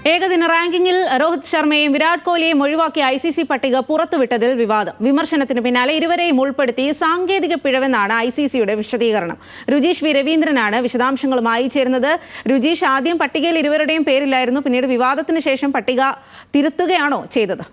ഏകദിന റാങ്കിങ്ങിൽ രോഹിത് ശർമ്മയും വിരാട് കോഹ്ലിയെയും ഒഴിവാക്കിയ ICC പട്ടിക പുറത്തുവിട്ടതിൽ വിവാദം. വിമർശനത്തിന് പിന്നാലെ ഇരുവരെയും ഉൾപ്പെടുത്തി സാങ്കേതിക പിഴവെന്നാണ് ICCയുടെ വിശദീകരണം. രുജീഷ് വി രവീന്ദ്രനാണ് വിശദാംശങ്ങളുമായി ചേരുന്നത്. രുജീഷ്, ആദ്യം പട്ടികയിൽ ഇരുവരുടെയും പേരില്ലായിരുന്നു, പിന്നീട് വിവാദത്തിന് ശേഷം പട്ടിക തിരുത്തുകയാണോ ചെയ്തത്?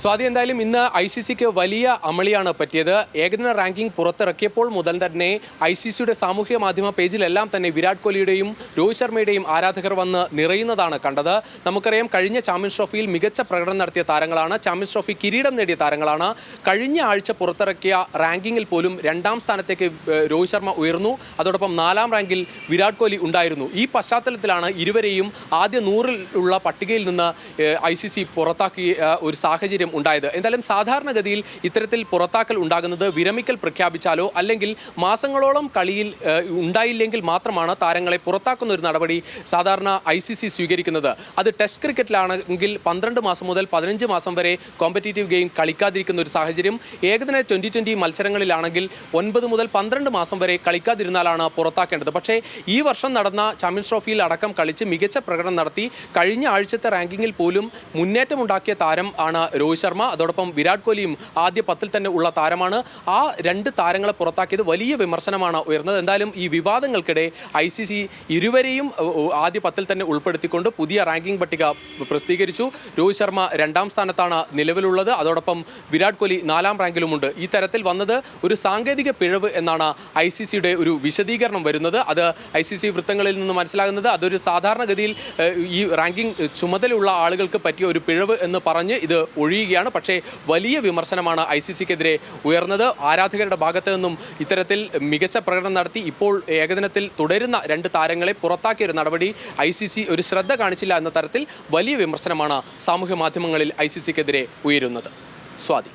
സ്വാതി, എന്തായാലും ഇന്ന് ICCക്ക് വലിയ അമളിയാണ് പറ്റിയത്. ഏകദിന റാങ്കിംഗ് പുറത്തിറക്കിയപ്പോൾ മുതൽ തന്നെ ICCയുടെ സാമൂഹ്യ മാധ്യമ പേജിലെല്ലാം തന്നെ വിരാട് കോഹ്ലിയുടെയും രോഹിത് ശർമ്മയുടെയും ആരാധകർ വന്ന് നിറയുന്നതാണ് കണ്ടത്. നമുക്കറിയാം, കഴിഞ്ഞ ചാമ്പ്യൻസ് ട്രോഫിയിൽ മികച്ച പ്രകടനം നടത്തിയ താരങ്ങളാണ്, ചാമ്പ്യൻസ് ട്രോഫി കിരീടം നേടിയ താരങ്ങളാണ്. കഴിഞ്ഞ ആഴ്ച പുറത്തിറക്കിയ റാങ്കിങ്ങിൽ പോലും 2ാം സ്ഥാനത്തേക്ക് രോഹിത് ശർമ്മ ഉയർന്നു. അതോടൊപ്പം 4ാം റാങ്കിൽ വിരാട് കോഹ്ലി ഉണ്ടായിരുന്നു. ഈ പശ്ചാത്തലത്തിലാണ് ഇരുവരെയും ആദ്യ 100-ൽ ഉള്ള പട്ടികയിൽ നിന്ന് ICC പുറത്താക്കിയ ഒരു സാഹചര്യം ഉണ്ടായത്. എന്തായാലും സാധാരണഗതിയിൽ ഇത്തരത്തിൽ പുറത്താക്കൽ ഉണ്ടാകുന്നത് വിരമിക്കൽ പ്രഖ്യാപിച്ചാലോ അല്ലെങ്കിൽ മാസങ്ങളോളം കളിയിൽ ഉണ്ടായില്ലെങ്കിൽ മാത്രമാണ് താരങ്ങളെ പുറത്താക്കുന്ന ഒരു നടപടി സാധാരണ ICC സ്വീകരിക്കുന്നത്. അത് ടെസ്റ്റ് ക്രിക്കറ്റിലാണെങ്കിൽ 12 മാസം മുതൽ 15 മാസം വരെ കോമ്പറ്റീറ്റീവ് ഗെയിം കളിക്കാതിരിക്കുന്ന ഒരു സാഹചര്യം. ഏകദിന 2020 മത്സരങ്ങളിലാണെങ്കിൽ 9 മുതൽ 12 മാസം വരെ കളിക്കാതിരുന്നാലാണ് പുറത്താക്കേണ്ടത്. പക്ഷേ ഈ വർഷം നടന്ന ചാമ്പ്യൻസ് ട്രോഫിയിൽ അടക്കം കളിച്ച് മികച്ച പ്രകടനം നടത്തി കഴിഞ്ഞ ആഴ്ചത്തെ റാങ്കിങ്ങിൽ പോലും മുന്നേറ്റമുണ്ടാക്കിയ താരം ആണ് രോഹിത് ശർമ്മ. അതോടൊപ്പം വിരാട് കോഹ്ലിയും ആദ്യ 10-ൽ തന്നെ ഉള്ള താരമാണ്. ആ 2 താരങ്ങളെ പുറത്താക്കിയത് വലിയ വിമർശനമാണ് ഉയർന്നത്. എന്തായാലും ഈ വിവാദങ്ങൾക്കിടെ ICC ഇരുവരെയും ആദ്യ 10-ൽ തന്നെ ഉൾപ്പെടുത്തിക്കൊണ്ട് പുതിയ റാങ്കിംഗ് പട്ടിക പ്രസിദ്ധീകരിച്ചു. രോഹിത് ശർമ്മ 2ാം സ്ഥാനത്താണ് നിലവിലുള്ളത്. അതോടൊപ്പം വിരാട് കോഹ്ലി 4ാം റാങ്കിലുമുണ്ട്. ഈ തരത്തിൽ വന്നത് ഒരു സാങ്കേതിക പിഴവ് എന്നാണ് ICCയുടെ ഒരു വിശദീകരണം വരുന്നത്. അത് ICC വൃത്തങ്ങളിൽ നിന്ന് മനസ്സിലാകുന്നത് അതൊരു സാധാരണഗതിയിൽ ഈ റാങ്കിംഗ് ചുമതലയുള്ള ആളുകൾക്ക് പറ്റിയ ഒരു പിഴവ് എന്ന് പറഞ്ഞ് ഇത് ഒഴിയുകയാണ്. പക്ഷേ വലിയ വിമർശനമാണ് ICCക്കെതിരെ ഉയർന്നത്. ആരാധകരുടെ ഭാഗത്തു നിന്നും ഇത്തരത്തിൽ മികച്ച പ്രകടനം നടത്തി ഇപ്പോൾ ഏകദിനത്തിൽ തുടരുന്ന 2 താരങ്ങളെ പുറത്താക്കിയ ഒരു നടപടി ICC ഒരു ശ്രദ്ധ കാണിച്ചില്ല എന്ന തരത്തിൽ വലിയ വിമർശനമാണ് സാമൂഹ്യ മാധ്യമങ്ങളിൽ ICCക്കെതിരെ ഉയരുന്നത്. സ്വാതി.